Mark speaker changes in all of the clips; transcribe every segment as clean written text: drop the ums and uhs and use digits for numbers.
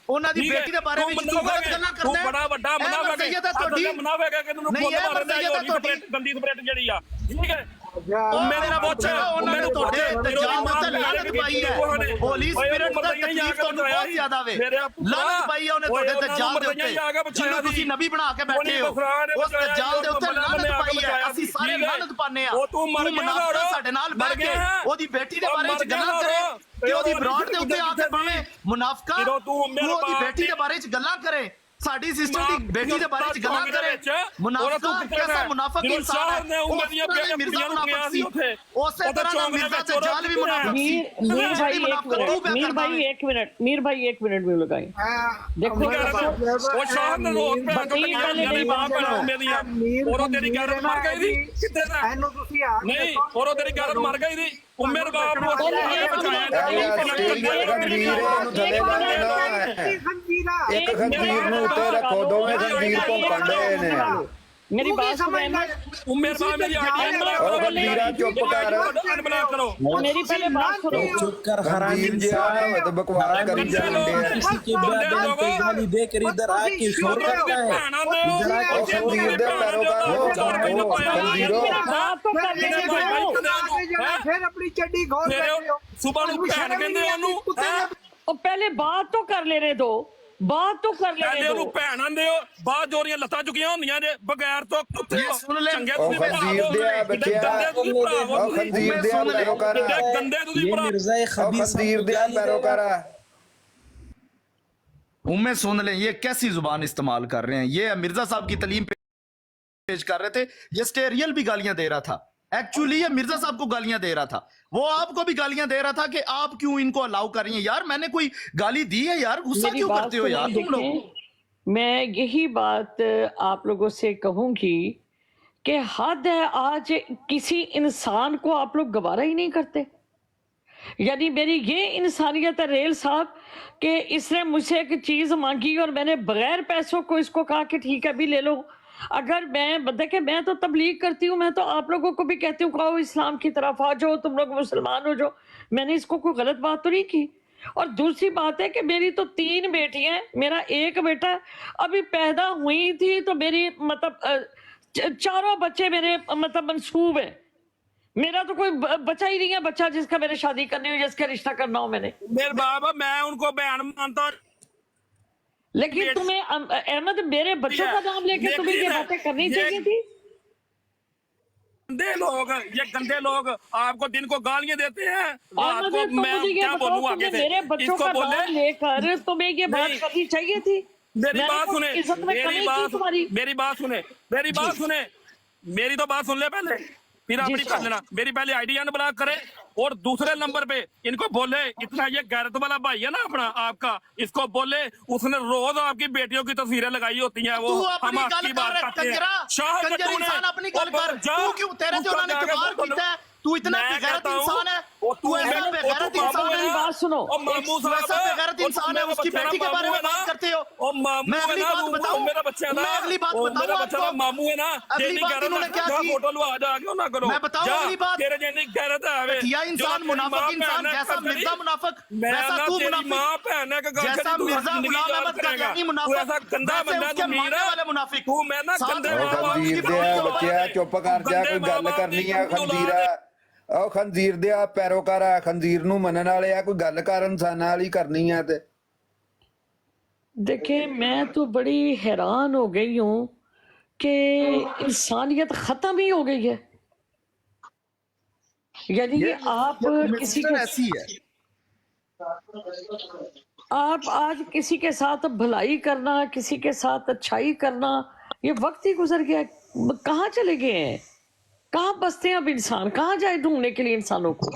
Speaker 1: ਉਹਨਾਂ ਦੀ ਬੇਟੀ ਦੇ ਬਾਰੇ ਵਿੱਚ ਤੂੰ ਗਲਤ ਗੱਲਾਂ ਕਰਦਾ ਹੈ।
Speaker 2: ਬੜਾ ਵੱਡਾ ਮੁਨਾਫਿਕ ਹੈ ਤੁਹਾਡੀ, ਮਨਾਵੇਗਾ ਕਿ ਤੈਨੂੰ ਫੁੱਲ ਮਾਰਦਾ ਹੈ ਤੁਹਾਡੀ ਗੰਦੀ ਸਪਰੇਟ ਜਿਹੜੀ ਆ, ਠੀਕ ਹੈ।
Speaker 1: ਮੇਰਾ ਪੁੱਛ ਉਹਨਾਂ ਨੇ ਤੁਹਾਡੇ ਤਜਾਬ ਤੇ ਲਾਨਤ ਪਾਈ ਹੈ, ਹੋਲੀ ਸਪਿਰਿਟ ਦਾ ਤਕਲੀਫ ਤੁਹਾਨੂੰ ਬਹੁਤ ਜ਼ਿਆਦਾ ਵੇ, ਲਾਨਤ ਪਾਈ ਹੈ ਉਹਨੇ ਤੁਹਾਡੇ ਤਜਾਬ ਦੇ ਉੱਤੇ, ਜਿਹਨੂੰ ਤੁਸੀਂ ਨਬੀ ਬਣਾ ਕੇ ਬੈਠੇ ਹੋ, ਉਸ ਤਜਾਬ ਦੇ ਉੱਤੇ ਲਾਨਤ ਪਾਈ ਹੈ। ਅਸੀਂ ਸਾਰੇ ਲਾਨਤ ਪਾਉਂਦੇ ਹਾਂ। ਤੂੰ ਮੁਨਾਫਿਕ ਸਾਡੇ ਨਾਲ ਬਹਿ ਕੇ ਉਹਦੀ ਬੇਟੀ ਦੇ ਬਾਰੇ ਵਿੱਚ ਗੱਲਾਂ ਕਰੇ ਤੇ ਉਹਦੀ ਬਰਾਤ ਦੇ ਉੱਤੇ ਆ ਕੇ ਬਣੇ ਮੁਨਾਫਕਾ, ਤੂੰ ਉਹਦੀ ਬੇਟੀ ਦੇ ਬਾਰੇ ਵਿੱਚ ਗੱਲਾਂ ਕਰੇ, ਸਾਡੀ ਸਿਸਟਰ ਦੀ ਬੇਟੀ ਦੇ ਬਾਰੇ ਵਿੱਚ ਗੱਲਾਂ ਕਰੇ। ਮੁਨਾਫਕਾ ਕਿਹਦਾ ਮੁਨਾਫਕ ਇਨਸਾਨ ਹੈ, ਉਹ ਮਿਰਜ਼ਾ ਮੁਨਾਫਕ ਸੀ, ਉਸੇ ਤਰ੍ਹਾਂ ਦਾ ਮਿਰਜ਼ਾ ਸਜਾਲ ਵੀ ਮੁਨਾਫਕ ਸੀ।
Speaker 3: میر بھائی ایک منٹ میں لگائیں دیکھو
Speaker 2: وہ شاہ نے روک پہ میری ماں پہ میری اوروں تیری غیرت مر گئی تھی کتے دا نہیں اوروں تیری غیرت مر گئی تھی عمر باپ کو
Speaker 4: ایک خنزیر نو تے رکھو دو میں خنزیر کو کنڈے نے
Speaker 3: میری بات سنیں
Speaker 2: عمر باپ میری آڈین بلا
Speaker 4: او خنزیرہ چپ کرو
Speaker 3: میری پہلے بات سنو
Speaker 5: چپ کر
Speaker 4: خنزیر جی آنا ہوئے تو بکوارا کری جاندے ہیں
Speaker 5: کسی کی بیادین پہ گالی دے کر ادھر آ کے شور کرتا ہے
Speaker 4: او خنزیر دے پیروکار ہو خنزیروں
Speaker 6: پھر اپنی چڈی گھول
Speaker 2: صبح نو بھین کہندے اونوں
Speaker 3: پہلے بات تو کر لے رہے دو بات تو کر لے رہے دو
Speaker 2: بھین آندے ہو بعد جوڑیاں لتاں چکیاں ہوندیاں نے بغیر تو کتے چنگے
Speaker 4: او خنزیر دے بچیا او خنزیر دے پیروکار
Speaker 2: گندے تسی
Speaker 5: یہ مرزا
Speaker 4: او
Speaker 5: خبیث
Speaker 4: خنزیر دے پیروکار
Speaker 1: امیں سن لیں یہ کیسی زبان استعمال کر رہے ہیں، یہ مرزا صاحب کی تعلیم پیش کر رہے تھے، یہ سٹیریل بھی گالیاں دے رہا تھا، ایکچولی یہ مرزا صاحب کو گالیاں دے رہا تھا، وہ آپ کو بھی گالیاں دے رہا تھا کہ آپ کیوں ان کو الاؤ کر رہی ہیں۔ یار میں نے کوئی گالی دی ہے یار، غصہ کیوں کرتے ہو یار تم لوگ؟
Speaker 3: میں یہی بات آپ لوگوں سے کہوں گی کہ حد ہے، آج کسی انسان کو آپ لوگ گوارا ہی نہیں کرتے۔ یعنی میری یہ انسانیت ہے ریل صاحب کہ اس نے مجھ سے ایک چیز مانگی اور میں نے بغیر پیسوں کو اس کو کہا کہ ٹھیک ہے بھی لے لو۔ اگر میں دیکھیں میں تو تبلیغ کرتی ہوں، میں تو آپ لوگوں کو بھی کہتی ہوں کہ آؤ اسلام کی طرف آ جاؤ، تم لوگ مسلمان ہو جاؤ، میں نے اس کو کوئی غلط بات تو نہیں کی۔ اور دوسری بات ہے کہ میری تو 3 بیٹیاں ہیں، میرا ایک بیٹا ابھی پیدا ہوئی تھی تو میری مطلب 4 بچے میرے مطلب منصوب ہیں، میرا تو کوئی بچہ ہی نہیں ہے بچہ جس کا میں نے شادی کرنی ہو، جس کا رشتہ کرنا ہو میں نے۔
Speaker 2: میرے بابا میں ان کو بیان مانتا ہوں،
Speaker 3: لیکن تمہیں احمد میرے بچوں کا نام لے کے تمہیں یہ باتیں کرنی چاہیے تھی۔
Speaker 2: گندے لوگ، یہ گندے لوگ آپ کو دن کو گالیاں دیتے ہیں، رات کو میں کیا بولوں آگے سے
Speaker 3: میرے بچوں کا نام لے کر تمہیں یہ بات کرنی چاہیے تھی۔
Speaker 2: میری بات سنیں، میری بات سنیں، میری تو بات سن لے پہلے پھر اپنی کر لینا۔ میری پہلے آئی ڈی بلاک کرے اور دوسرے نمبر پہ ان کو بولے اتنا یہ غیرت والا بھائی ہے نا اپنا آپ کا، اس کو بولے اس نے روز آپ کی بیٹیوں کی تصویریں لگائی ہوتی ہیں، وہ ہم آپ کی بات کرتے ہیں۔ شاہ
Speaker 1: انسان اپنی گل کر، تو کیوں تیرے سے انہوں نے اعتبار کیتا ہے؟ تو اتنا بے غیرت انسان ہے، تو ایسا بے غیرت انسان ہے،
Speaker 3: بات سنو
Speaker 1: ایسا بے غیرت انسان ہے، اس کی بیٹی کے بارے میں بات کرتے ہو۔ میں اگلی بات بتاؤں، میں اگلی بات بتاؤں آپ کو،
Speaker 2: مامو ہے نا
Speaker 1: اگلی بات انہوں نے کیا کی، میں بتاؤں اگلی بات، کیا انسان منافق انسان، جیسا مرزا منافق ویسا تو منافق، جیسا مرزا غلام احمد قادیانی منافق ویسے اس کے ماننے والے منافق۔
Speaker 4: او خنزیر دے بچیا چپ کر جا، کوئی گل کرنی ہے خنزیرہ، او خنزیر دے پیروکار ہے، خنزیر نو منن والے ہے، کوئی گل کر انساناں والی کرنی ہے تے۔
Speaker 3: دیکھیں میں تو بڑی حیران ہو گئی ہوں کہ انسانیت ختم ہی ہو گئی ہے۔ یعنی آپ کسی کے آپ آج کسی کے ساتھ بھلائی کرنا، کسی کے ساتھ اچھائی کرنا، یہ وقت ہی گزر گیا، کہاں چلے گئے ہیں، کہاں بستے ہیں اب انسان، کہاں جائے ڈھونڈنے کے لیے انسانوں کو۔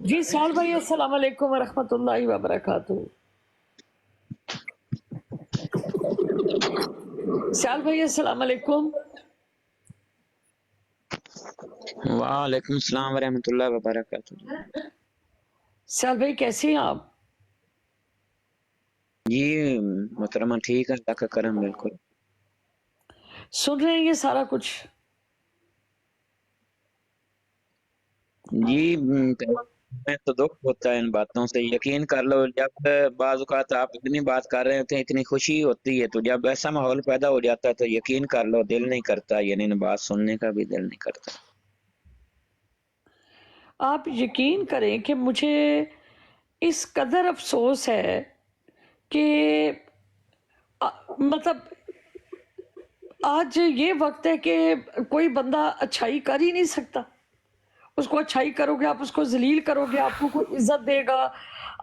Speaker 3: جی سال بھائی السلام علیکم ورحمۃ اللہ وبرکاتہ۔ سال بھائی السلام علیکم۔
Speaker 7: وعلیکم السلام ورحمۃ اللہ وبرکاتہ۔
Speaker 3: سال بھائی کیسے ہیں آپ؟
Speaker 7: جی محترمہ ٹھیک ہے، اللہ کا کرم، بالکل۔
Speaker 3: سن رہے ہیں یہ سارا کچھ؟
Speaker 7: جی मैं तो दुख होता है इन बातों से। यकीन कर लो, जब बाज़ औक़ात आप इतनी बात कर रहे होते हैं, इतनी खुशी होती है, तो जब ऐसा माहौल पैदा हो जाता है तो यकीन कर लो दिल नहीं करता, यानी इन बात सुनने का भी दिल नहीं करता।
Speaker 3: आप यकीन करें कि मुझे इस कदर अफसोस है कि मतलब आज ये वक्त है कि कोई बंदा अच्छाई कर ही नहीं सकता। उसको अच्छाई करोगे, आप उसको जलील करोगे, आपको कोई इज्जत देगा।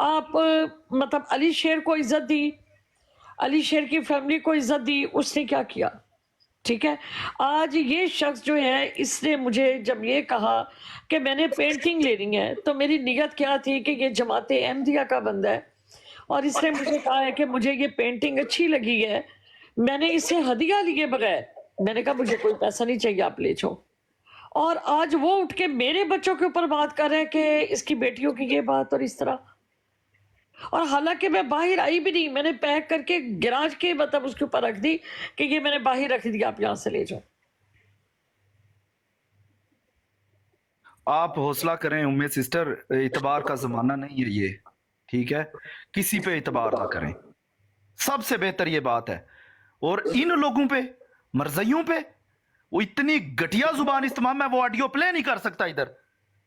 Speaker 3: आप मतलब अली शेर को इज्जत दी, अली शेर की फैमिली को इज्जत दी, उसने क्या किया? ठीक है, आज ये शख्स जो है, इसने मुझे जब ये कहा कि मैंने पेंटिंग लेनी है, तो मेरी नियत क्या थी कि ये जमाते अहमदिया का बंदा है और इसने मुझे कहा है कि मुझे ये पेंटिंग अच्छी लगी है, मैंने इसे हदिया लिए बगैर, मैंने कहा मुझे कोई पैसा नहीं चाहिए, आप ले जाओ। और आज वो उठ के मेरे बच्चों के ऊपर बात कर रहे हैं कि इसकी बेटियों की ये बात और इस तरह। और हालांकि मैं बाहर आई भी नहीं, मैंने पैक करके गिराज के मतलब उसके ऊपर रख दी कि ये मैंने बाहर रख दिया, आप यहां से ले जाओ।
Speaker 8: आप हौसला करें उम्मे सिस्टर, इतबार का जमाना नहीं है ये, ठीक है? किसी पे इतबार ना करें, सबसे बेहतर ये बात है। और इन लोगों पे, मरज़इयों पे, वो इतनी घटिया जुबान इस्तेमाल, मैं वो ऑडियो प्ले नहीं कर सकता इधर।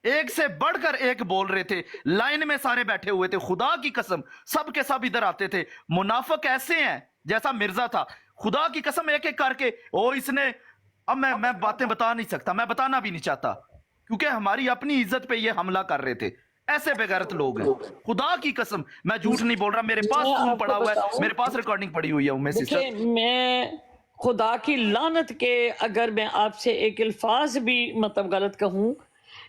Speaker 8: एक से बढ़कर एक बोल रहे थे, लाइन में सारे बैठे हुए थे, खुदा की कसम सब के सब इधर आते थे। मुनाफिक ऐसे हैं जैसा मिर्जा था, खुदा की कसम एक एक करके। ओ इसने, अब मैं बातें बता नहीं सकता, मैं बताना भी नहीं चाहता, क्योंकि हमारी अपनी इज्जत पे ये हमला कर रहे थे। ऐसे बेगैरत लोग हैं, खुदा की कसम, मैं झूठ नहीं बोल रहा, मेरे पास फोन पड़ा हुआ है, मेरे पास रिकॉर्डिंग पड़ी हुई है। उम्मे सिस्टर,
Speaker 3: मैं खुदा की लानत के अगर मैं आपसे एक अल्फाज भी मतलब गलत कहूं,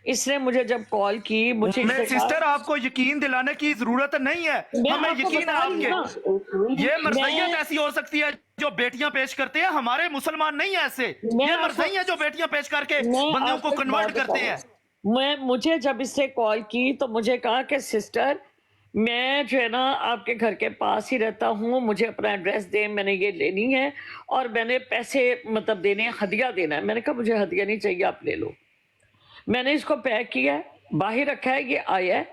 Speaker 3: इसने मुझे जब कॉल की, मुझे
Speaker 8: मैं सिस्टर आपको यकीन दिलाने की जरूरत नहीं है, हमें यकीन है आपके। ये मरज़इयत ऐसी हो सकती है जो बेटियां पेश करते हैं, हमारे मुसलमान नहीं है ऐसे। ये मरज़इयत जो बेटियां पेश करके बंदों को कन्वर्ट करते हैं।
Speaker 3: मुझे जब इससे कॉल की तो मुझे कहा कि सिस्टर मैं जो है ना आपके घर के पास ही रहता हूँ, मुझे अपना एड्रेस दे, मैंने ये लेनी है और मैंने पैसे मतलब देने, हदिया देना है। मैंने कहा मुझे हदिया नहीं चाहिए, आप ले लो। मैंने इसको पैक किया है, बाहर रखा है, ये आया है,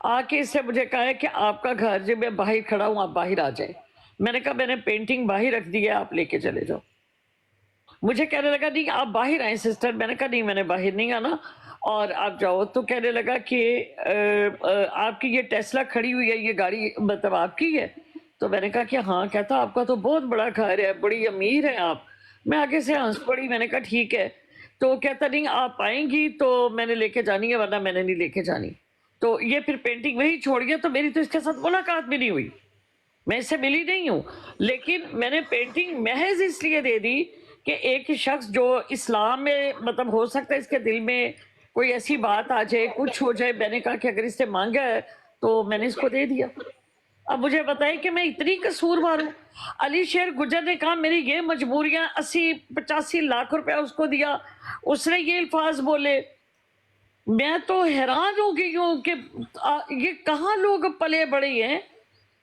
Speaker 3: आके इससे मुझे कहा है कि आपका घर जो मैं बाहर खड़ा हूँ, आप बाहर आ जाए। मैंने कहा मैंने पेंटिंग बाहर रख दी है, आप लेके चले जाओ। मुझे कहने लगा नहीं आप बाहर आए सिस्टर। मैंने कहा नहीं मैंने बाहर नहीं आना और आप जाओ। तो कहने लगा कि आपकी ये टेस्ला खड़ी हुई है, ये गाड़ी मतलब आपकी है? तो मैंने कहा कि हाँ। कहता आपका तो बहुत बड़ा घर है, बड़ी अमीर है आप। मैं आगे से हंस पड़ी, मैंने कहा ठीक है। तो कहता नहीं आप आएंगी तो मैंने लेके जानी है, वरना मैंने नहीं लेके जानी। तो ये फिर पेंटिंग वही छोड़ गया। तो मेरी तो इसके साथ मुलाकात भी नहीं हुई, मैं इससे मिली नहीं हूँ, लेकिन मैंने पेंटिंग महज इसलिए दे दी कि एक शख्स जो इस्लाम में मतलब हो सकता है इसके दिल में कोई ऐसी बात आ जाए, कुछ हो जाए। मैंने कहा कि अगर इससे मांगा है तो मैंने इसको दे दिया। अब मुझे बताइए कि मैं इतनी कसूरवार हूँ? अली शेर गुजर ने कहा मेरी ये मजबूरियां, 80-85 लाख रुपया उसको दिया, उसने ये अल्फाज बोले। मैं तो हैरान हो गई हूँ कि ये कहाँ लोग पले बड़े हैं,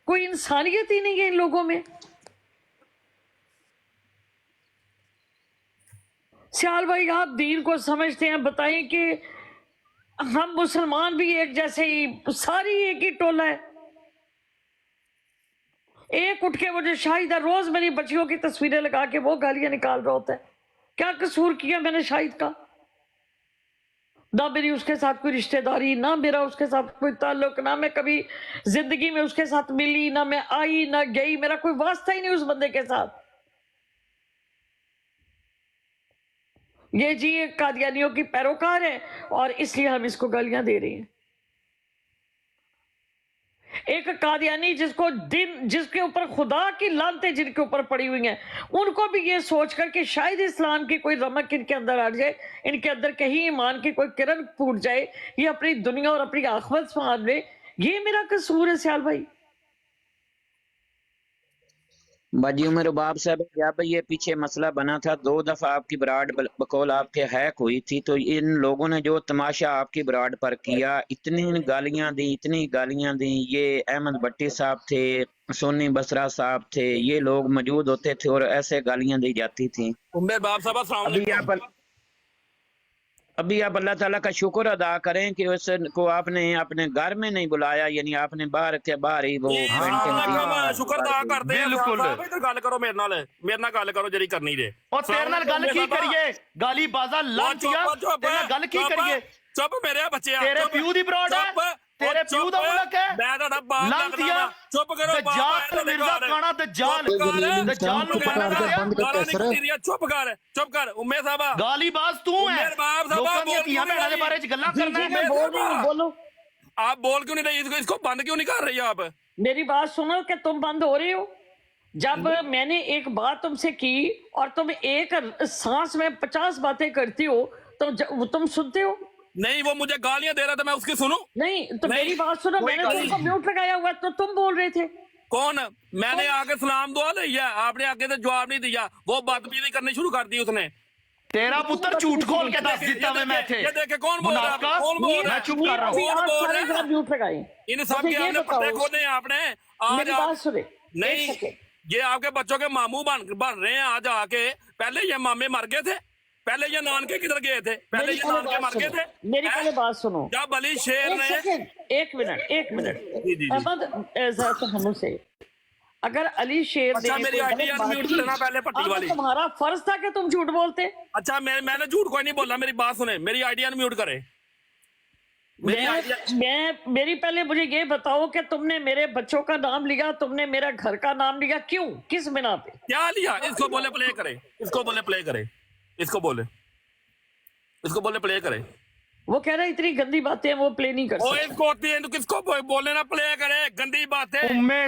Speaker 3: कोई इंसानियत ही नहीं है इन लोगों में। सियाल भाई आप दीन को समझते हैं, बताएं कि हम मुसलमान भी एक जैसे ही, सारी एक ही टोला है। एक उठ के मुझे शाहिद रोज मेरी बच्चियों की तस्वीरें लगा के वो गालियां निकाल रहा होता है। क्या कसूर किया मैंने शाहिद का? ना मेरी उसके साथ कोई रिश्तेदारी, ना मेरा उसके साथ कोई ताल्लुक, ना मैं कभी जिंदगी में उसके साथ मिली, ना मैं आई ना गई, मेरा कोई वास्ता ही नहीं उस बंदे के साथ। ये जी एक कादियानियों की पैरोकार है और इसलिए हम इसको गालियां दे रहे हैं। एक कादियानी जिसको दिन, जिसके ऊपर खुदा की लानतें जिनके ऊपर पड़ी हुई हैं, उनको भी ये सोचकर कि शायद इस्लाम की कोई रमक इनके अंदर आ जाए, इनके अंदर कहीं ईमान की कोई किरण फूट जाए, ये अपनी दुनिया और अपनी आखिरत संभाल ले, ये मेरा कसूर है सियाल भाई?
Speaker 7: बाजी उमर बाब साहब, जब ये पीछे मसला बना था, 2 दफा आपकी ब्राड बकौल आपके हैक हुई थी, तो इन लोगों ने जो तमाशा आपकी ब्राड पर किया, इतनी गालियां दी, इतनी गालियां दी। ये अहमद भट्टी साहब थे, सोनी बसरा साहब थे, ये लोग मौजूद होते थे और ऐसे गालियां दी जाती थी।
Speaker 2: उम्मे बाब साहब अस्सलाम वालेकुम।
Speaker 7: ابھی آپ اللہ تعالیٰ کا شکر ادا کریں کہ اس کو آپ نے اپنے گھر میں نہیں بلایا، یعنی آپ نے باہر کے باہر ہی وہ
Speaker 2: شکر ادا کرتے ہیں
Speaker 8: بالکل
Speaker 2: گل کرو میرے نال گل کرو جڑی کرنی جے
Speaker 1: اور تیرے نال گل کی کریے گالی بازا لانتیا تیرے نال گل کی کریے
Speaker 2: چپ میرے بچے
Speaker 1: تیرے پیو دی براڈ ہے تیرے پیو دا ملک ہے
Speaker 2: میں تہاڈا باپ
Speaker 1: لانتیا
Speaker 2: چپ کرو
Speaker 1: دجال مرزا کانا دجال دجال نو
Speaker 2: چپ کر امے صاحبہ
Speaker 1: گالی باز تو ہے لوکاں دی تیاں بہناں دے بارے وچ گلاں کرنا ہے
Speaker 3: بولو
Speaker 2: آپ بول کیوں نہیں رہی اس کو بند کیوں نہیں کر رہی آپ
Speaker 3: میری بات سنو کہ تم بند ہو رہے ہو جب میں نے ایک بات تم سے کی اور تم ایک سانس میں 50 باتیں کرتی ہو تم سنتے ہو
Speaker 2: نہیں وہ مجھے گالیاں دے رہا تھا میں اس کی سنوں
Speaker 3: نہیں تو میری بات سنو میں نے تم کو میوٹ لگایا ہوا تو تم بول رہے تھے
Speaker 2: کون میں نے آگے سلام دعا لئی ہے آپ نے آگے سے جواب نہیں دیا وہ بدتمیزی کرنی شروع کر دی اس نے
Speaker 1: تیرا پتر جھوٹ کھول کے دس دیتا میں میں تھے
Speaker 2: یہ دیکھے کون بول رہا ہے کون بول رہا
Speaker 1: میں
Speaker 2: ہے
Speaker 1: چپ کر رہا ہوں
Speaker 2: کون بول رہا ہے
Speaker 3: میوٹ لگائیں
Speaker 2: ان سب کے آپ نے پردے کھولے ہیں آپ نے
Speaker 3: میری
Speaker 2: آج
Speaker 3: بات سنیں
Speaker 2: نہیں یہ آپ کے بچوں کے ماموں بن رہے ہیں آج آ کے پہلے یہ مامے مر گئے تھے پہلے یہ نانکے کدھر گئے تھے پہلے یہ نانکے مر گئے تھے
Speaker 3: میری پہلے بات سنو
Speaker 2: جب علی شیر نے
Speaker 3: ایک منٹ احمد ہم سے اگر علی شیر
Speaker 2: اچھا میری آئیڈیا میوٹ کرنا پہلے پٹی والی
Speaker 3: تمہارا فرض تھا کہ تم جھوٹ بولتے
Speaker 2: اچھا میں نے جھوٹ کوئی نہیں بولا میری بات سنیں میری آئیڈیا میوٹ کرے
Speaker 3: میری پہلے مجھے یہ بتاؤ کہ تم نے میرے بچوں کا نام لیا تم نے میرا گھر کا نام لیا کیوں کس بنا پہ
Speaker 2: کیا لیا اس کو بولے پلے کرے اس کو بولے پلے کرے اس کو بولے پلے کرے
Speaker 3: وہ کہہ رہا ہے اتنی گندی باتیں وہ پلے نہیں کر
Speaker 2: سکتے اس کو ہوتی ہے کس کو بولے نا پلے کرے گندی باتیں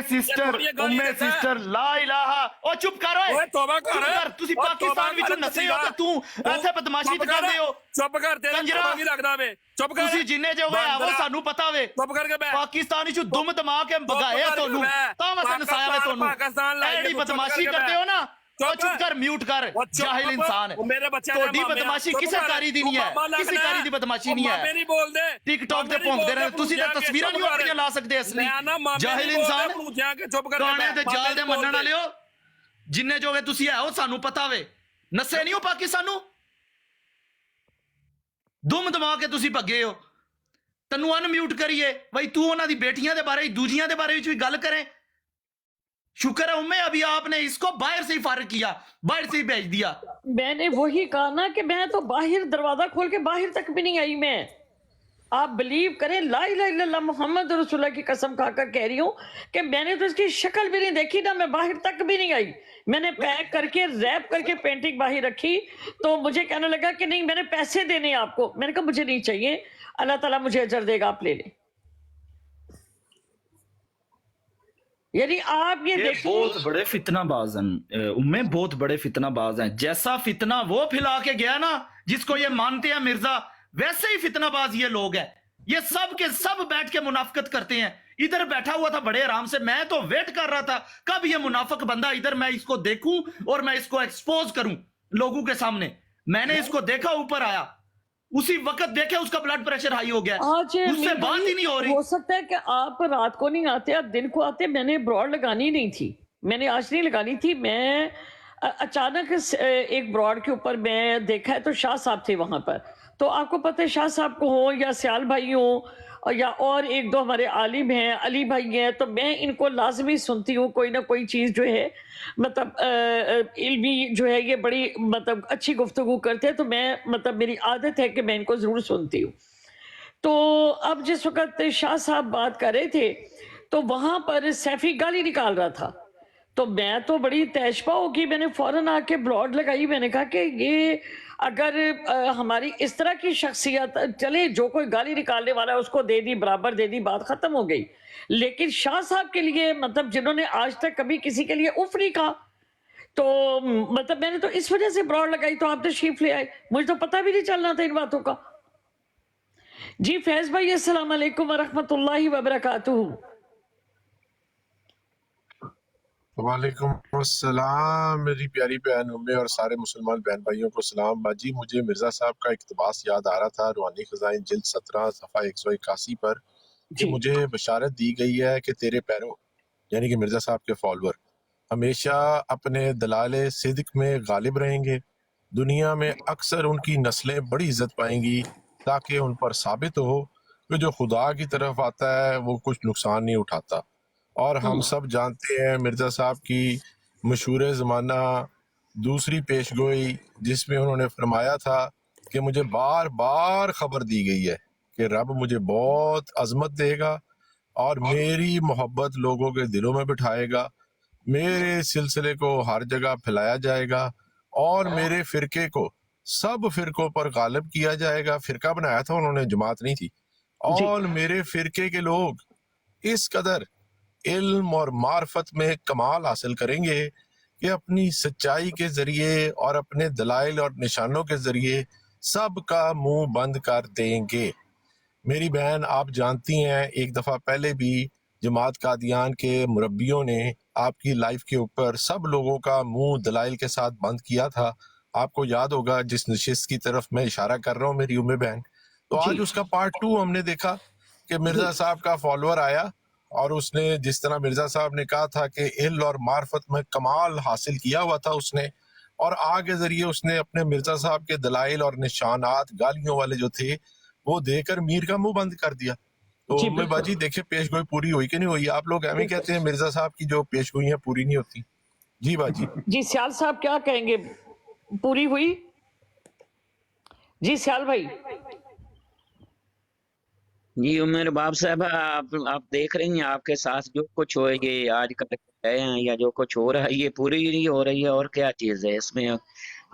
Speaker 1: سسٹر لا الہ او چپ کر اوئے
Speaker 2: توبہ کر
Speaker 1: تسی پاکستان وچوں نسے ہو تے تو ایسے بدماشی تے کردے ہو
Speaker 2: چپ کر تیرا نہیں لگدا وے چپ کر
Speaker 1: تسی جننے جو ہوئے وہ سانو پتا وے
Speaker 2: چپ کر کے بیٹھ
Speaker 1: پاکستان وچوں دم دما کے بگایا تانوں تا میں نسایا وے تانوں
Speaker 2: پاکستان
Speaker 1: ایڑی بدماشی کردے ہو نا چپ کر میوٹ کر جاہل انسان توڑی بدماشی کسے کاری دی نہیں ہے کسی کاری دی بدماشی نہیں ہے ٹک ٹاک دے پھونکدے رہے تسی تے تصویراں نہیں اپنی لا سکدے اصلی جاہل انسان گانے تے جال دے منن والے ہو جننے جو ہوئے تسی ہے ہو سانو پتا وے نسے نہیں ہو پاکستانو دم دما کے تسی بھگے ہو تنو ان میوٹ کریے بھائی تو انہاں دی بیٹیاں دے بارے دوجیاں دے بارے وچ بھی گل کریں شکر ہے امیں ابھی آپ نے اس کو باہر سے ہی فارغ کیا باہر سے ہی بھیج دیا
Speaker 3: میں نے وہی کہا نا کہ میں تو باہر دروازہ کھول کے باہر تک بھی نہیں آئی میں آپ بلیو کریں لا الہ الا اللہ محمد رسول اللہ کی قسم کھا کر کہہ رہی ہوں کہ میں نے تو اس کی شکل بھی نہیں دیکھی نا میں باہر تک بھی نہیں آئی میں نے پیک کر کے ریپ کر کے پینٹنگ باہر رکھی تو مجھے کہنے لگا کہ نہیں میں نے پیسے دینے آپ کو میں نے کہا مجھے نہیں چاہیے اللہ تعالیٰ مجھے اجر دے گا آپ لے لیں یعنی آپ یہ دیکھیں
Speaker 8: بہت بڑے فتنہ باز ہیں بہت بڑے فتنہ باز ہیں جیسا فتنہ وہ پھیلا کے گیا نا جس کو یہ مانتے ہیں مرزا ویسے ہی فتنہ باز یہ لوگ ہیں یہ سب کے سب بیٹھ کے منافقت کرتے ہیں ادھر بیٹھا ہوا تھا بڑے آرام سے میں تو ویٹ کر رہا تھا کب یہ منافق بندہ ادھر میں اس کو دیکھوں اور میں اس کو ایکسپوز کروں لوگوں کے سامنے میں نے اس کو دیکھا اوپر آیا اسی وقت دیکھے اس کا بلڈ پریشر ہائی ہو گیا
Speaker 3: آج
Speaker 8: اس سے بات ہی نہیں ہو رہی
Speaker 3: ہو سکتا ہے کہ آپ رات کو نہیں آتے آپ دن کو آتے میں نے براڈ لگانی نہیں تھی میں نے آج نہیں لگانی تھی میں اچانک ایک براڈ کے اوپر میں دیکھا ہے تو شاہ صاحب تھے وہاں پر تو آپ کو پتہ ہے شاہ صاحب کو ہوں یا سیال بھائی ہوں یا اور ایک دو ہمارے عالم ہیں علی بھائی ہیں تو میں ان کو لازمی سنتی ہوں کوئی نہ کوئی چیز جو ہے مطلب علمی جو ہے یہ بڑی مطلب اچھی گفتگو کرتے ہیں تو میں مطلب میری عادت ہے کہ میں ان کو ضرور سنتی ہوں تو اب جس وقت شاہ صاحب بات کر رہے تھے تو وہاں پر سیفی گالی نکال رہا تھا تو میں تو بڑی تیشپا ہوگی میں نے فوراً آ کے بلاڈ لگائی میں نے کہا کہ یہ اگر ہماری اس طرح کی شخصیت چلے جو کوئی گالی نکالنے والا ہے اس کو دے دی برابر دے دی بات ختم ہو گئی لیکن شاہ صاحب کے لیے مطلب جنہوں نے آج تک کبھی کسی کے لیے اف نہیں کہا تو مطلب میں نے تو اس وجہ سے براڈ لگائی تو آپ تشریف لے آئے مجھے تو پتہ بھی نہیں چلنا تھا ان باتوں کا جی فیض بھائی السلام علیکم ورحمۃ اللہ وبرکاتہ
Speaker 9: وعلیکم السلام میری پیاری بہن امیں اور سارے مسلمان بہن بھائیوں کو سلام باجی مجھے مرزا صاحب کا اقتباس یاد آ رہا تھا روحانی خزائن جلد 17 صفحہ 181 پر کہ مجھے بشارت دی گئی ہے کہ تیرے پیرو یعنی کہ مرزا صاحب کے فالوور ہمیشہ اپنے دلال صدق میں غالب رہیں گے दुनिया में अक्सर उनकी नस्लें बड़ी इज्जत पाएंगी, ताकि उन पर साबित हो कि जो खुदा की तरफ आता है वो कुछ नुकसान नहीं उठाता। और हम सब जानते हैं मिर्ज़ा साहब की मशहूर ज़माना दूसरी पेशगोई, जिसमें उन्होंने फरमाया था कि मुझे बार बार खबर दी गई है कि रब मुझे बहुत अजमत देगा और मेरी मोहब्बत लोगों के दिलों में बिठाएगा, मेरे सिलसिले को हर जगह फैलाया जाएगा और मेरे फिरके को सब फिरकों पर गालिब किया जाएगा। फिरका बनाया था उन्होंने, जमात नहीं थी। और मेरे फिरके के लोग इस कदर इल्म और मार्फत में कमाल हासिल करेंगे कि अपनी सच्चाई के जरिए और अपने दलाइल और निशानों के जरिए सबका मुंह बंद कर देंगे। मेरी बहन, आप जानती हैं एक दफा पहले भी जमात कादियान के मुरब्बियों ने आपकी लाइफ के ऊपर सब लोगों का मुंह दलाइल के साथ बंद किया था। आपको याद होगा जिस नशिस्त की तरफ मैं इशारा कर रहा हूँ मेरी उम्मे बहन। तो आज उसका पार्ट 2 हमने देखा कि मिर्जा साहब का फॉलोअर आया और उसने जिस तरह मिर्जा साहब ने कहा था कि इल्म और मार्फत में कमाल हासिल किया हुआ था उसने, और आगे जरिए उसने अपने मिर्जा साहब के दलाइल और निशानात गालियों वाले जो थे वो देकर मीर का मुंह बंद कर दिया। तो उम्मे बाजी देखे पेशगोई पूरी हुई कि नहीं हुई? आप लोग हमें कहते हैं मिर्जा साहब की जो पेशगोइयां पूरी नहीं होती। जी बाजी।
Speaker 3: जी सियाल साहब क्या कहेंगे, पूरी हुई? जी सियाल भाई।
Speaker 7: जी उमर बाब साहब, आप देख रही हैं आपके साथ जो कुछ हो ये आज कल है या जो कुछ हो रहा है ये पूरी नहीं हो रही है, और क्या चीज़ है इसमें?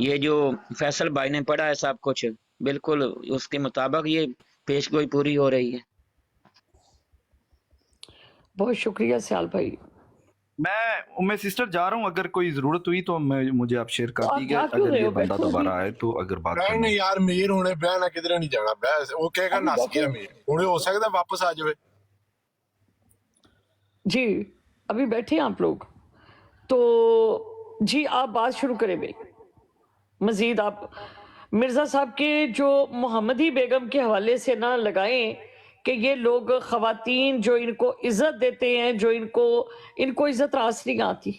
Speaker 7: ये जो फैसल भाई ने पढ़ा है सब कुछ बिल्कुल उसके मुताबिक ये पेशगोई पूरी हो रही है।
Speaker 3: बहुत शुक्रिया सियाल भाई।
Speaker 8: मैं उम्मे सिस्टर जा रहा हूँ, अगर कोई जरूरत हुई तो मुझे आप शेयर कर
Speaker 3: आप
Speaker 8: दीजिए।
Speaker 3: जा क्यों
Speaker 8: अगर
Speaker 3: रहे
Speaker 8: ये
Speaker 3: हो?
Speaker 8: बंदा
Speaker 3: बैठो
Speaker 8: दोबारा
Speaker 3: अभी।
Speaker 8: आए तो अगर बात
Speaker 9: बहन
Speaker 8: करनी है।
Speaker 9: यार मीर होने बहन किधर नहीं जाना, बहस वो कहेगा
Speaker 3: अभी
Speaker 9: नस गया
Speaker 3: बैठो।
Speaker 9: मीर उन्हें हो सकता है वापस आ जाए।
Speaker 3: जी अभी बैठे हैं आप लोग, तो जी आप बात शुरू करें भाई। मजीद आप मिर्जा साहब के जो मोहम्मदी बेगम के हवाले से ना लगाएं कि ये लोग खवातीन जो इनको इज्जत देते हैं, जो इनको इज्जत रास नहीं आती।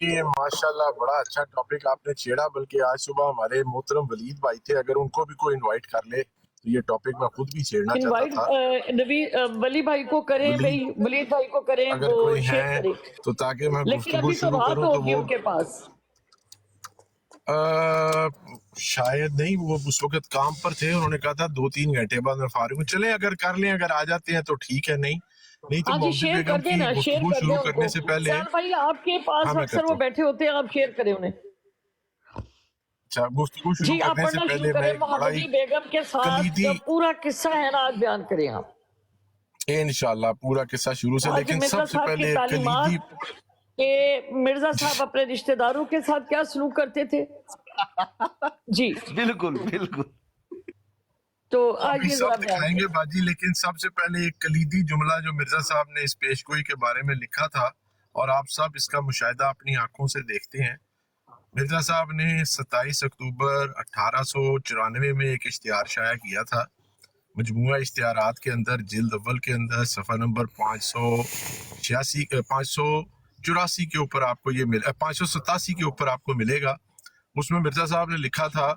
Speaker 9: ये माशाल्लाह बड़ा अच्छा टॉपिक आपने छेड़ा, बल्कि आज सुबह हमारे मोहतरम वलीद भाई थे, अगर उनको भी कोई इनवाइट कर ले तो ये टॉपिक मैं खुद भी छेड़ना चाहता
Speaker 3: इनवाइट
Speaker 9: था।
Speaker 3: वली भाई को करें भाई, वलीद भाई को करें,
Speaker 9: अगर
Speaker 3: वो
Speaker 9: कोई
Speaker 3: शेयर
Speaker 9: है
Speaker 3: करें।
Speaker 9: तो ताकि मैं
Speaker 3: लेकिन
Speaker 9: गुफ्तगू
Speaker 3: अभी तो
Speaker 9: शुरू
Speaker 3: बात
Speaker 9: करूं तो
Speaker 3: होगी
Speaker 9: वो
Speaker 3: उनके पास।
Speaker 9: शायद नहीं, वो उस वक्त काम पर थे, उन्होंने कहा था 2-3 घंटे बाद मैं फारिग हूं। चले अगर कर लें, अगर आ जाते हैं तो ठीक है, नहीं तो
Speaker 3: हाँ जी
Speaker 9: मोहम्मदी
Speaker 3: शेयर
Speaker 9: बेगम
Speaker 3: कर
Speaker 9: की
Speaker 3: देना, शेयर
Speaker 9: गुफ्तगू
Speaker 3: कर
Speaker 9: शुरू
Speaker 3: दें
Speaker 9: करने से
Speaker 3: उनको।
Speaker 9: पहले
Speaker 3: सैल भाई आपके पास
Speaker 9: हाँ मैं
Speaker 3: अक्सर
Speaker 9: करता
Speaker 3: वो
Speaker 9: हूँ।
Speaker 3: बैठे होते हैं, आप शेयर करें उन्हें।
Speaker 9: अच्छा, गुफ्तगू शुरू
Speaker 3: जी आप
Speaker 9: करने से
Speaker 3: पढ़ना शुरू
Speaker 9: पहले मैं
Speaker 3: करें।
Speaker 9: एक बड़ा
Speaker 3: मोहम्मदी
Speaker 9: ही
Speaker 3: बेगम के साथ
Speaker 9: कलीदी
Speaker 3: जो पूरा किस्सा है ना आज बयान करें आप।
Speaker 9: इंशाल्लाह पूरा किस्सा शुरू से,
Speaker 3: आज
Speaker 9: लेकिन
Speaker 3: मिर्जा
Speaker 9: सबसे
Speaker 3: साहब की
Speaker 9: पहले
Speaker 3: तालीमात
Speaker 9: कलीदी
Speaker 3: कि मिर्जा साहब अपने रिश्तेदारों के साथ क्या सलूक करते थे। जी
Speaker 8: बिल्कुल बिल्कुल।
Speaker 3: तो
Speaker 9: अभी
Speaker 3: आइए
Speaker 9: सब
Speaker 3: जरा बयान
Speaker 9: दिखाएंगे
Speaker 3: करें।
Speaker 9: बाजी, लेकिन सबसे पहले एक कलीदी जुमला जो मिर्जा साहब ने इस पेशगोई के बारे में लिखा था और आप सब इसका मुशाहिदा अपनी आंखों से देखते हैं। मिर्जा साहब ने 27 अक्टूबर 1894 में एक इश्तिहार शाया किया था। मजमूआ इश्तिहारात के अंदर जिल्द अव्वल के अंदर सफ़ा नंबर 584 के ऊपर आपको ये 587 के ऊपर आपको मिलेगा। उसमें मिर्जा साहब ने लिखा था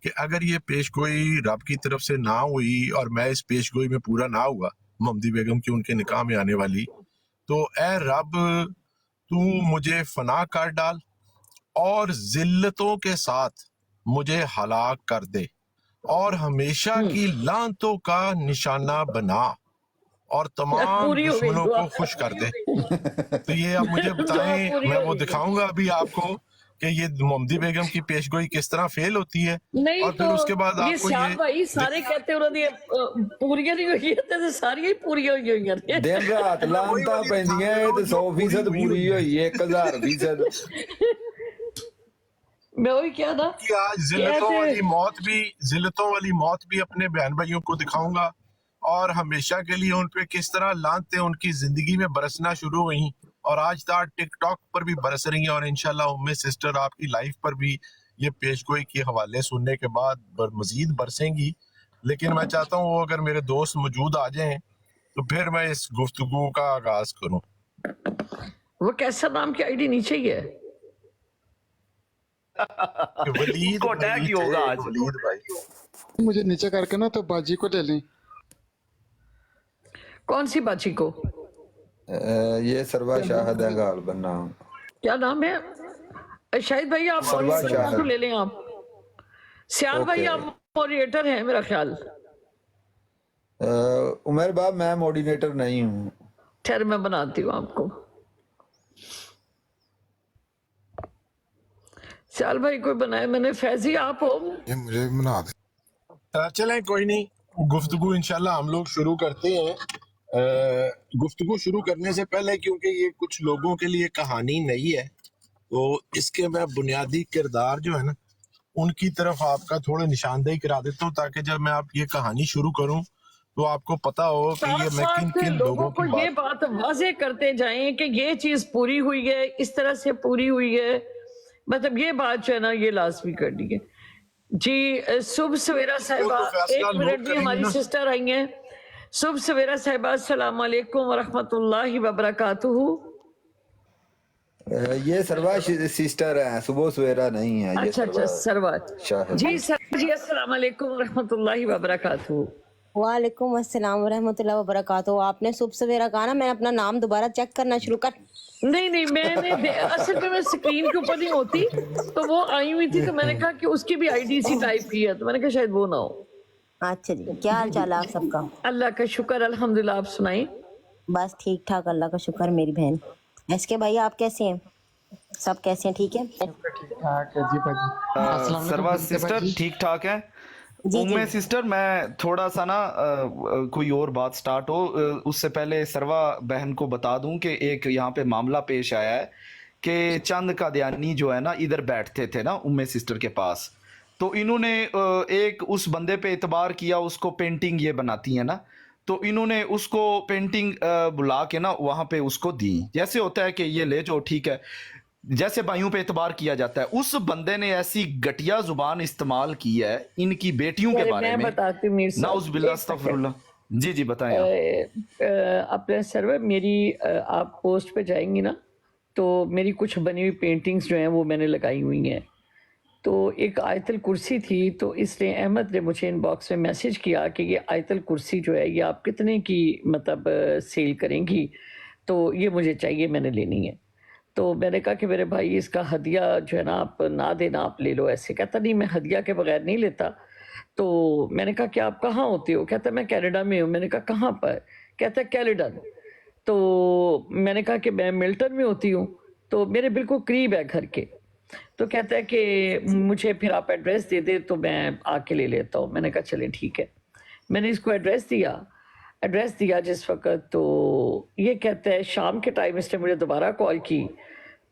Speaker 9: कि अगर ये पेशगोई रब की तरफ से ना हुई और मैं इस पेशगोई में पूरा ना हुआ, मोहम्मदी बेगम की उनके निकाह में आने वाली, तो ए रब तू मुझे फना कर डाल और जिल्लतों के साथ मुझे हलाक कर दे और हमेशा की लानतों का निशाना बना और तमाम
Speaker 3: पूरी हो गई
Speaker 9: दुश्मनों
Speaker 3: दुआ।
Speaker 9: को खुश कर दे। तो ये अब मुझे बताएं,
Speaker 3: पूरी
Speaker 9: मैं
Speaker 3: हो
Speaker 9: वो
Speaker 3: गई।
Speaker 9: दिखाऊंगा अभी आपको कि ये मोहम्मदी बेगम की पेशगोई किस तरह फेल होती है।
Speaker 3: नहीं
Speaker 9: और फिर
Speaker 3: तो
Speaker 9: उसके बाद
Speaker 3: ये
Speaker 9: आपको
Speaker 3: श्याम
Speaker 9: ये
Speaker 3: भाई सारे कहते उन्होंने पूरियां नहीं हुई ते सारियां ही पूरियां हुई हुई हैं।
Speaker 4: दिन रात लानता पैंदियां ये ते 100% पूरी होई 1000%।
Speaker 3: मैं वही क्या था
Speaker 9: कि आज जिल्लतों वाली मौत भी अपने बहन भाइयों को दिखाऊंगा और हमेशा के लिए उन पे किस तरह लानते उनकी जिंदगी में बरसना शुरू हुई और आज तक टिकटॉक पर भी बरस रही हैं और इंशाल्लाह उम्मे सिस्टर आपकी लाइफ पर भी ये पेशगोई के हवाले सुनने के बाद मजीद बरसेंगी। लेकिन मैं चाहता हूँ वो अगर मेरे दोस्त मौजूद आ जाएं तो फिर मैं इस गुफ्तगू का आगाज करूँ।
Speaker 3: वो कैसा नाम की आईडी नीचे ही है।
Speaker 9: वलीद
Speaker 8: उसको अटैक
Speaker 9: भाई
Speaker 8: ही होगा
Speaker 9: थे,
Speaker 8: आज।
Speaker 9: वलीद भाई।
Speaker 10: मुझे नीचे करके ना तो बाजी को ले लें।
Speaker 3: कौन सी बाची को?
Speaker 4: ये सरवा शाहद है गाल बनना।
Speaker 3: क्या नाम है? शाहिद भाई आप
Speaker 4: सरवा
Speaker 3: मॉडरेटर
Speaker 4: शाहद।
Speaker 3: को ले लें आप। सियाल भाई
Speaker 4: ओके।
Speaker 3: आप मॉडरेटर हैं मेरा ख्याल।
Speaker 4: उमर बाब मैं मोडिनेटर नहीं हूँ।
Speaker 3: ठहर मैं बनाती हूँ आपको। सियाल भाई कोई बनाए, मैंने फैजी आप हो।
Speaker 9: ये मुझे भी बना दे। चलें कोई नहीं, गुफ्तगू इंशाल्लाह हम लोग शुरू करते हैं। गुफ्तगू शुरू करने से पहले, क्योंकि ये कुछ लोगों के लिए कहानी नई है, तो इसके मैं बुनियादी किरदार जो है ना उनकी तरफ आपका थोड़ा निशानदेही करा देता हूँ, ताकि जब मैं आप ये कहानी शुरू करूँ तो आपको पता हो कि ये मैं किन किन लोगों
Speaker 3: को
Speaker 9: की
Speaker 3: ये बात वाज़ेह करते जाएं कि ये चीज पूरी हुई है, इस तरह से पूरी हुई है, मतलब ये बात जो है ना ये लाजमी करनी है जी। सुबह सवेरा साहिबा, एक मिनट भी हमारी सिस्टर आई हैं। सुबह सवेरा साहिबा, अस्सलाम वालेकुम व रहमतुल्लाहि व बरकातुहू।
Speaker 4: ये सरवा सिस्टर है, सुबह सवेरा नहीं है। ये
Speaker 3: अच्छा सरवा
Speaker 4: शाहद।
Speaker 3: जी सर जी, अस्सलाम वालेकुम व रहमतुल्लाहि व बरकातुहू।
Speaker 11: वालेकुम अस्सलाम वरहमतुल्लाहि वबरकातुहू। आपने सुबह सवेरा कहा ना, मैं अपना नाम दोबारा चेक करना शुरू कर।
Speaker 3: नहीं मैंने असल में मैं स्क्रीन के ऊपर नहीं होती, तो वो आई हुई थी, तो मैंने कहा कि उसकी भी आईडीसी टाइप की है, तो मैंने कहा शायद वो ना हो।
Speaker 11: अच्छा जी, क्या हाल चाल है आप सबका?
Speaker 3: अल्लाह का शुक्र अल्हम्दुलिल्लाह, आप सुनाई?
Speaker 11: बस ठीक ठाक, अल्लाह का शुक्र। मेरी बहन एसके भाई आप कैसे हैं? सब कैसे हैं? ठीक है,
Speaker 10: ठीक ठाक है जी भाजी।
Speaker 8: सरवा सिस्टर ठीक ठाक है। उम्मे सिस्टर मैं थोड़ा सा ना कोई और बात स्टार्ट हो उससे पहले सरवा बहन को बता दूं कि एक यहाँ पे मामला पेश आया है कि चंद कादियानी जो है ना इधर बैठते थे ना उम्मे सिस्टर के पास, तो इन्होंने एक उस बंदे पे एतबार किया, उसको पेंटिंग ये बनाती है ना, तो इन्होंने उसको पेंटिंग बुला के ना वहाँ पे उसको दी। जैसे होता है कि ये ले जो ठीक है, जैसे भाइयों पे एतबार किया जाता है, उस बंदे ने ऐसी घटिया जुबान इस्तेमाल की है इनकी बेटियों के बारे में।
Speaker 3: बताती हूँ
Speaker 8: नाउज़ुबिल्लाह अस्तगफिरुल्लाह। जी बताएं आप।
Speaker 3: अपने सर्वर मेरी आप पोस्ट पे जाएंगी ना, तो मेरी कुछ बनी हुई पेंटिंग्स जो हैं वो मैंने लगाई हुई हैं। तो एक आयतल कुर्सी थी, तो इसने अहमद ने मुझे इनबॉक्स में मैसेज किया कि ये आयतल कुर्सी जो है ये आप कितने की मतलब सेल करेंगी, तो ये मुझे चाहिए, मैंने लेनी है। तो मैंने कहा कि मेरे भाई इसका हदिया जो है ना आप ना देना, आप ले लो। ऐसे कहता नहीं मैं हदिया के बगैर नहीं लेता। तो मैंने कहा कि आप कहाँ होते हो? कहता मैं कनाडा में हूँ। मैंने कहा कहाँ पर? कहता कैलेडन। तो मैंने कहा कि मैं मिल्टन में होती हूँ, तो मेरे बिल्कुल करीब है घर के। तो कहता है कि मुझे फिर आप एड्रेस दे दे तो मैं आके ले लेता हूँ। मैंने कहा चलें ठीक है। मैंने इसको एड्रेस दिया जिस वक्त, तो ये कहता है शाम के टाइम इसने मुझे दोबारा कॉल की,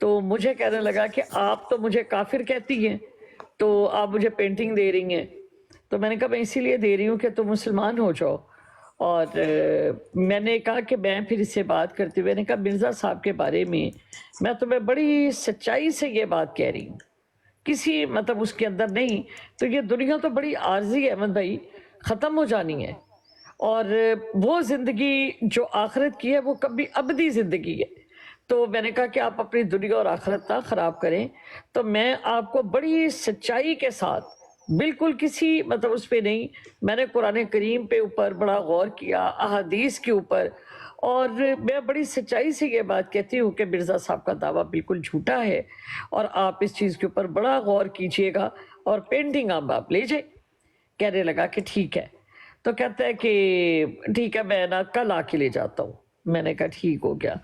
Speaker 3: तो मुझे कहने लगा कि आप तो मुझे काफिर कहती हैं, तो आप मुझे पेंटिंग दे रही हैं। तो मैंने कहा मैं इसीलिए दे रही हूँ कि तुम मुसलमान हो जाओ। और मैंने कहा कि मैं फिर इससे बात करती हूँ, मैंने कहा मिर्ज़ा साहब के बारे में मैं तुम्हें बड़ी सच्चाई से ये बात कह रही हूँ, किसी मतलब उसके अंदर नहीं। तो ये दुनिया तो बड़ी आर्जी है अहमद भाई, ख़त्म हो जानी है, और वो ज़िंदगी जो आखिरत की है वो कभी अबदी ज़िंदगी है। तो मैंने कहा कि आप अपनी दुनिया और आखिरत ना ख़राब करें। तो मैं आपको बड़ी सच्चाई के साथ, बिल्कुल किसी मतलब उस पर नहीं, मैंने कुरान करीम पे ऊपर बड़ा गौर किया, अहादीस के ऊपर, और मैं बड़ी सच्चाई से ये बात कहती हूँ कि मिर्ज़ा साहब का दावा बिल्कुल झूठा है, और आप इस चीज़ के ऊपर बड़ा गौर कीजिएगा, और पेंटिंग आप ले जाए। कहने लगा कि ठीक है। तो कहता है कि ठीक है मैं ना कल आके ले जाता हूँ। मैंने कहा ठीक हो गया।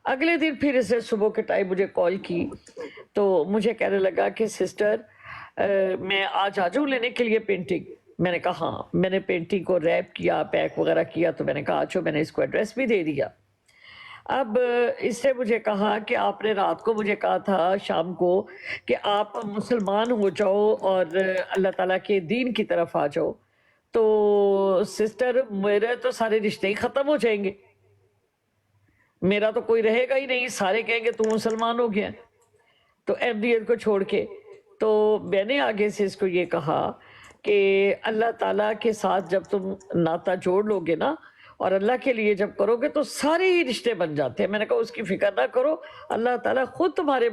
Speaker 3: अगले दिन फिर इसे सुबह के टाइम मुझे कॉल की, तो मुझे कहने लगा कि सिस्टर मैं आज आ जाऊँ लेने के लिए पेंटिंग। मैंने कहा हाँ। मैंने पेंटिंग को रैप किया, पैक वगैरह किया, तो मैंने कहा अच्छा, मैंने इसको एड्रेस भी दे दिया। अब इसने मुझे कहा कि आपने रात को मुझे कहा था शाम को कि आप मुसलमान हो जाओ और अल्लाह ताला के दीन की तरफ आ जाओ। तो सिस्टर मेरे तो सारे रिश्ते ही ख़त्म हो जाएंगे, मेरा तो कोई रहेगा ही नहीं, सारे कहेंगे तू मुसलमान हो गया। तो अहमदियत को छोड़ के, तो मैंने आगे से इसको ये कहा कि अल्लाह ताला के साथ जब तुम नाता जोड़ लोगे ना और अल्लाह के लिए जब करोगे तो सारे ही रिश्ते बन जाते हैं। मैंने कहा उसकी फिक्र ना करो, अल्लाह ताला खुद तुम्हारे